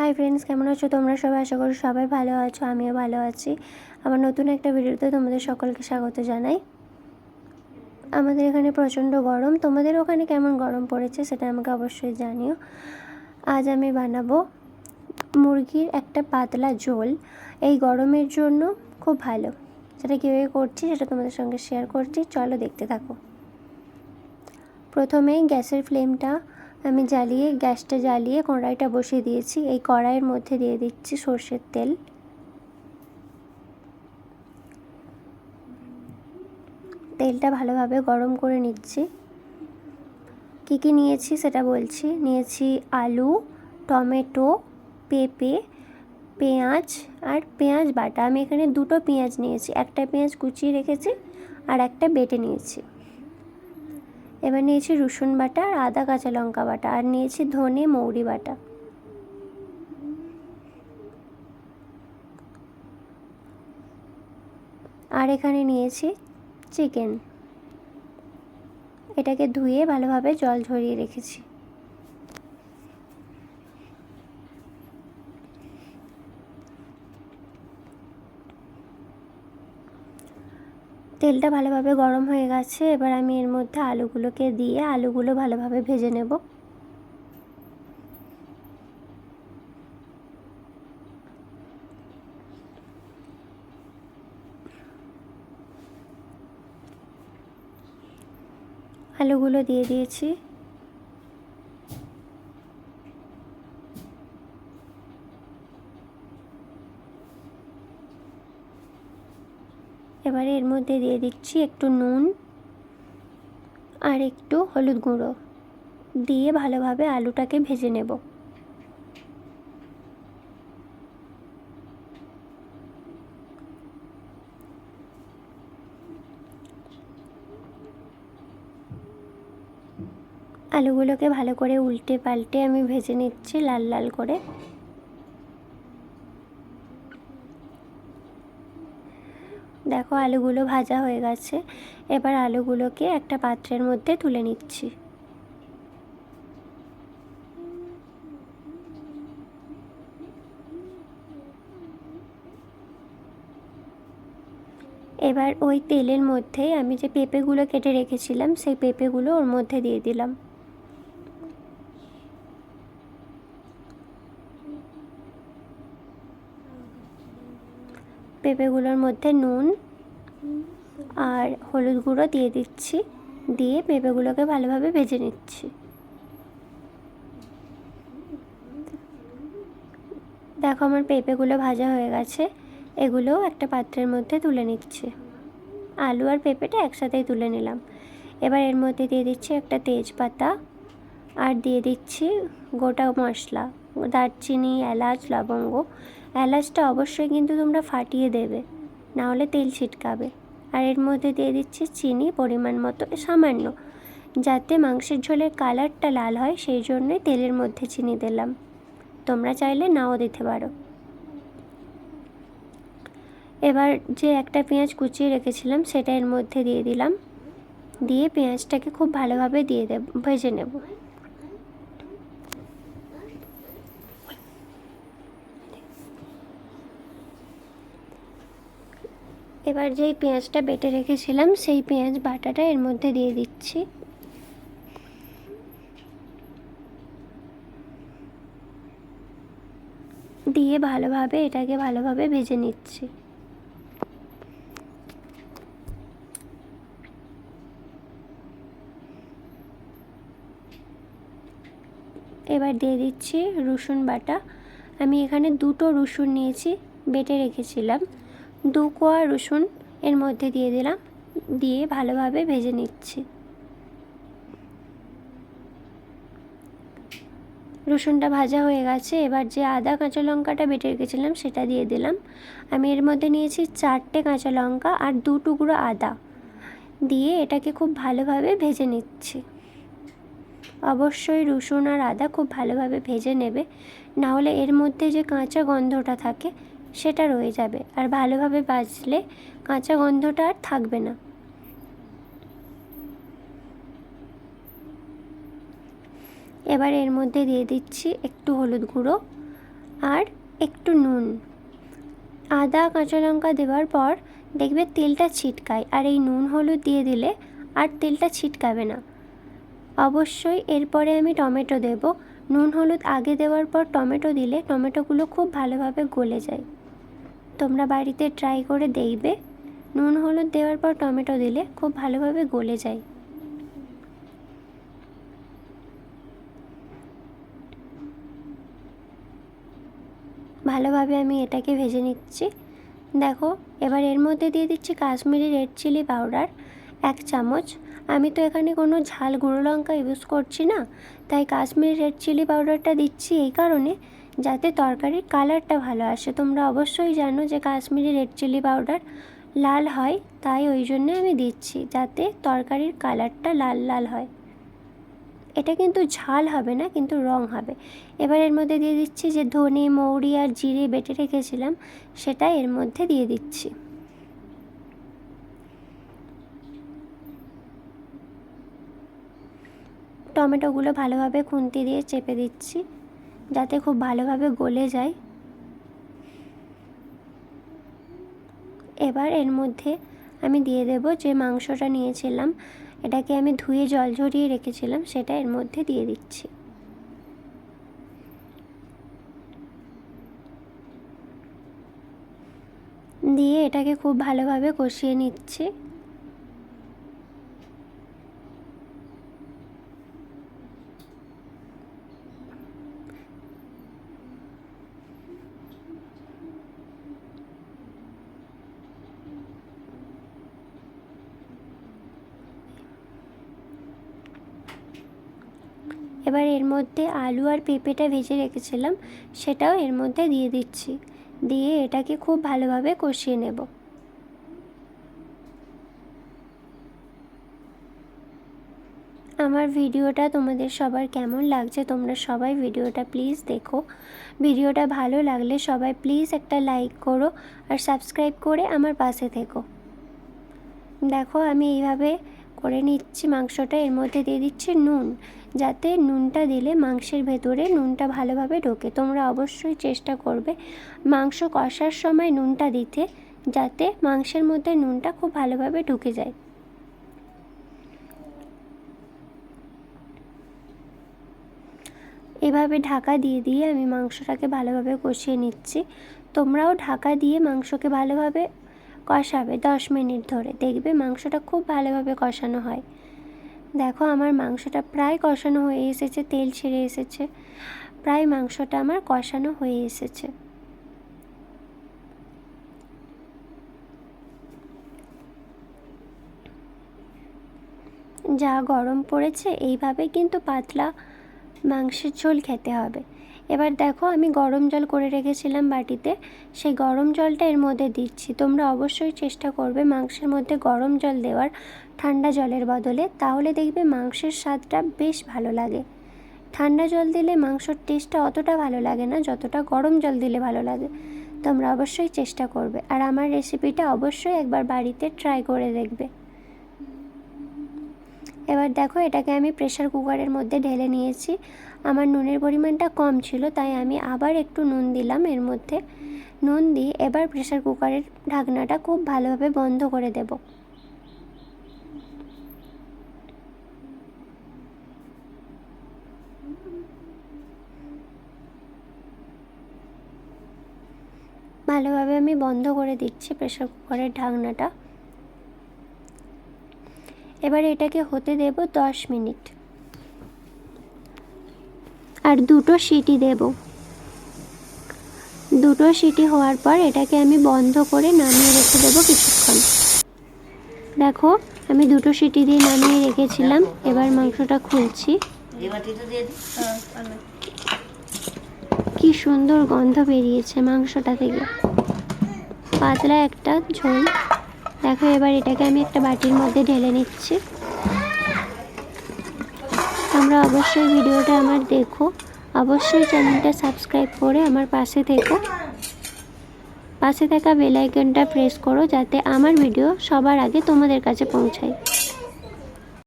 Hi friends, কেমন আছো তোমরা সবাই? আশা করি সবাই ভালো আছো, আমিও ভালো আছি। আমার নতুন একটা ভিডিওতে তোমাদের সকলকে স্বাগত জানাই। আমাদের এখানে প্রচণ্ড গরম, তোমাদের ওখানে কেমন গরম পড়েছে সেটা আমাকে অবশ্যই জানিও। আজ আমি বানাবো মুরগির একটা পাতলা ঝোল। এই গরমের জন্য খুব ভালো। সেটা কীভাবে করছি সেটা তোমাদের সঙ্গে শেয়ার করছি, চলো দেখতে থাকো। প্রথমেই গ্যাসের ফ্লেমটা আমি গ্যাসটা জ্বালিয়ে কড়াইটা বসিয়ে দিয়েছি। এই কড়াইয়ের মধ্যে দিয়ে দিচ্ছি সর্ষের তেল। তেলটা ভালোভাবে গরম করে নিচ্ছি। কী কী নিয়েছি সেটা বলছি। নিয়েছি আলু, টমেটো, পেঁপে, পেঁয়াজ আর পেঁয়াজ বাটা। আমি এখানে দুটো পেঁয়াজ নিয়েছি, একটা পেঁয়াজ কুচিয়ে রেখেছি আর একটা বেটে নিয়েছি। এবার নিয়েছি রসুন বাটা আর আদা কাঁচা লঙ্কা বাটা, আর নিয়েছি ধনে মৌরি বাটা। আর এখানে নিয়েছি চিকেন। এটাকে ধুয়ে ভালোভাবে জল ঝরিয়ে রেখেছি। তেলটা ভালোভাবে গরম হয়ে গেছে। এবার আমি এর মধ্যে আলুগুলোকে দিয়ে আলুগুলো ভালোভাবে ভেজে নেব। আলুগুলো দিয়ে দিয়েছি। এবারে এর মধ্যে দিয়ে দিচ্ছি একটু নুন আর একটু হলুদ গুঁড়ো দিয়ে ভালোভাবে আলুটাকে ভেজে নেব। আলুগুলোকে ভালো করে উল্টে পাল্টে আমি ভেজে নিচ্ছি লাল লাল করে। দেখো আলুগুলো ভাজা হয়ে গেছে। এবার আলুগুলোকে একটা পাত্রের মধ্যে তুলে নিচ্ছি। এবার ওই তেলের মধ্যে আমি যে পেঁপেগুলো কেটে রেখেছিলাম সেই পেঁপেগুলো ওর মধ্যে দিয়ে দিলাম। পেঁপেগুলোর মধ্যে নুন আর হলুদ গুঁড়ো দিয়ে দিচ্ছি, দিয়ে পেঁপেগুলোকে ভালোভাবে ভেজে নিচ্ছি। দেখো আমার পেঁপেগুলো ভাজা হয়ে গেছে। এগুলোও একটা পাত্রের মধ্যে তুলে নিচ্ছি। আলু আর পেঁপেটা একসাথেই তুলে নিলাম। এবার এর মধ্যে দিয়ে দিচ্ছি একটা তেজপাতা আর দিয়ে দিচ্ছি গোটা মশলা, দারচিনি, এলাচ, লবঙ্গ। এলাচটা অবশ্যই কিন্তু তোমরা ফাটিয়ে দেবে, নাহলে তেল ছিটকাবে। আর এর মধ্যে দিয়ে দিচ্ছি চিনি পরিমাণ মতো, সামান্য, যাতে মাংসের ঝোলের কালারটা লাল হয় সেই জন্যই তেলের মধ্যে চিনি দিলাম। তোমরা চাইলে নাও দিতে পারো। এবার যে একটা পেঁয়াজ কুচিয়ে রেখেছিলাম সেটা এর মধ্যে দিয়ে দিলাম, দিয়ে পেঁয়াজটাকে খুব ভালোভাবে ভেজে নেব। এবার যেই পেঁয়াজটা বেটে রেখেছিলাম সেই পেঁয়াজ বাটাটা এর মধ্যে দিয়ে দিচ্ছি। দিয়ে এটাকে ভালোভাবে ভেজে নিচ্ছি। এবার দিয়ে দিচ্ছি রসুন বাটা। আমি এখানে দুটো রসুন নিয়েছি, বেটে রেখেছিলাম। 2 কোয়া রসুন এর মধ্যে দিয়ে দিলাম, দিয়ে ভালোভাবে ভেজে নিচ্ছি। রসুনটা ভাজা হয়ে গেছে। এবার যে আদা কাঁচা লঙ্কাটা বেটে রেখেছিলাম সেটা দিয়ে দিলাম। আমি এর মধ্যে নিয়েছি 4টে কাঁচা লঙ্কা আর 2 টুকরো আদা, দিয়ে এটাকে খুব ভালোভাবে ভেজে নিচ্ছি। অবশ্যই রসুন আর আদা খুব ভালোভাবে ভেজে নেবে, নাহলে এর মধ্যে যে কাঁচা গন্ধটা থাকে সেটা রয়ে যাবে, আর ভালোভাবে ভাজলে কাঁচা গন্ধটা আর থাকবে না। এবার এর মধ্যে দিয়ে দিচ্ছি একটু হলুদ গুঁড়ো আর একটু নুন, আদা কাঁচা লঙ্কা দেওয়ার পর দেখবে তেলটা ছিটকায়, আর এই নুন হলুদ দিয়ে দিলে আর তেলটা ছিটকাবে না। অবশ্যই এরপরে আমি টমেটো দেব। নুন হলুদ আগে দেওয়ার পর টমেটো দিলে টমেটোগুলো খুব ভালোভাবে গলে যায়। তোমরা বাড়িতে ট্রাই করে দেখবে, নুন হলুদ দেওয়ার পর টমেটো দিলে খুব ভালোভাবে গলে যায়। ভালোভাবে আমি এটাকে ভেজে নিচ্ছি। দেখো, এবার এর মধ্যে দিয়ে দিচ্ছি কাশ্মীরি রেড চিলি পাউডার 1 চামচ। আমি তো এখানে কোনো ঝাল গুঁড়ো লঙ্কা ইউজ করছি না, তাই কাশ্মীরি রেড চিলি পাউডারটা দিচ্ছি এই কারণে যাতে তরকারির কালারটা ভালো আসে। তোমরা অবশ্যই জানো যে কাশ্মীরি রেড চিলি পাউডার লাল হয়, তাই ওই জন্যে আমি দিচ্ছি যাতে তরকারির কালারটা লাল লাল হয়। এটা কিন্তু ঝাল হবে না, কিন্তু রং হবে। এবার এর মধ্যে দিয়ে দিচ্ছি যে ধনে মৌরি আর জিরে বেটে রেখেছিলাম, সেটা এর মধ্যে দিয়ে দিচ্ছি। টমেটোগুলো ভালোভাবে খুন্তি দিয়ে চেপে দিচ্ছি যাতে খুব ভালোভাবে গলে যায়। এবার এর মধ্যে আমি দিয়ে দেব যে মাংসটা নিয়েছিলাম, এটাকে আমি ধুয়ে জল ঝরিয়ে রেখেছিলাম, সেটা এর মধ্যে দিয়ে দিচ্ছি। দিয়ে এটাকে খুব ভালোভাবে কষিয়ে নিচ্ছি। এবার এর মধ্যে আলু আর পেঁপেটা ভেজে রেখেছিলাম, সেটাও এর মধ্যে দিয়ে দিচ্ছি। দিয়ে এটাকে খুব ভালোভাবে কষিয়ে নেব। আমার ভিডিওটা তোমাদের সবার কেমন লাগছে তোমরা সবাই ভিডিওটা প্লিজ দেখো। ভিডিওটা ভালো লাগলে সবাই প্লিজ একটা লাইক করো আর সাবস্ক্রাইব করে আমার পাশে থেকো। দেখো আমি এইভাবে করে নিচ্ছি মাংসটা। এর মধ্যে দিয়ে দিচ্ছি নুন, যাতে নুনটা দিলে মাংসের ভেতরে নুনটা ভালোভাবে ঢোকে। তোমরা অবশ্যই চেষ্টা করবে মাংস কষার সময় নুনটা দিতে, যাতে মাংসের মধ্যে নুনটা খুব ভালোভাবে ঢুকে যায়। এভাবে ঢাকা দিয়ে দিয়ে আমি মাংসটাকে ভালোভাবে কষিয়ে নিচ্ছি। তোমরাও ঢাকা দিয়ে মাংসকে ভালোভাবে কষাবে 10 মিনিট ধরে, দেখবে মাংসটা খুব ভালোভাবে কষানো হয়। দেখো আমার মাংসটা প্রায় কষানো হয়ে এসেছে, তেল ছেড়ে এসেছে, প্রায় মাংসটা আমার কষানো হয়ে এসেছে। যা গরম পড়েছে, এইভাবে কিন্তু পাতলা মাংসের ঝোল খেতে হবে। এবার দেখো আমি গরম জল করে রেখেছিলাম বাটিতে, সেই গরম জলটা এর মধ্যে দিচ্ছি। তোমরা অবশ্যই চেষ্টা করবে মাংসের মধ্যে গরম জল দেওয়ার ঠান্ডা জলের বদলে, তাহলে দেখবে মাংসের স্বাদটা বেশ ভালো লাগে। ঠান্ডা জল দিলে মাংসর টেস্টটা অতটা ভালো লাগে না যতটা গরম জল দিলে ভালো লাগে। তোমরা অবশ্যই চেষ্টা করবে, আর আমার রেসিপিটা অবশ্যই একবার বাড়িতে ট্রাই করে দেখবে। এবার দেখো এটাকে আমি প্রেসার কুকারের মধ্যে ঢেলে নিয়েছি। আমার নুনের পরিমাণটা কম ছিল, তাই আমি আবার একটু নুন দিলাম এর মধ্যে। নুন দিয়ে এবার প্রেসার কুকারের ঢাকনাটা খুব ভালোভাবে বন্ধ করে দেব। ভালোভাবে আমি বন্ধ করে দিচ্ছি প্রেসার কুকারের ঢাকনাটা। এবার এটাকে হতে দেব 10 মিনিট, আর 2টো সিটি দেব। 2টো সিটি হওয়ার পর এটাকে আমি বন্ধ করে নামিয়ে রেখে দেবো কিছুক্ষণ। দেখো আমি 2টো সিটি দিয়ে নামিয়ে রেখেছিলাম, এবার মাংসটা খুলছি। কি সুন্দর গন্ধ বেরিয়েছে মাংসটা থেকে, পাতলা একটা ঝোল। দেখো এবার এটাকে আমি একটা বাটির মধ্যে ঢেলে নিচ্ছি। তোমরা অবশ্যই ভিডিওটা আমার দেখো, অবশ্যই চ্যানেলটা সাবস্ক্রাইব করে আমার পাশে থেকো। পাশে থাকা বেল আইকনটা প্রেস করো যাতে আমার ভিডিও সবার আগে তোমাদের কাছে পৌঁছায়।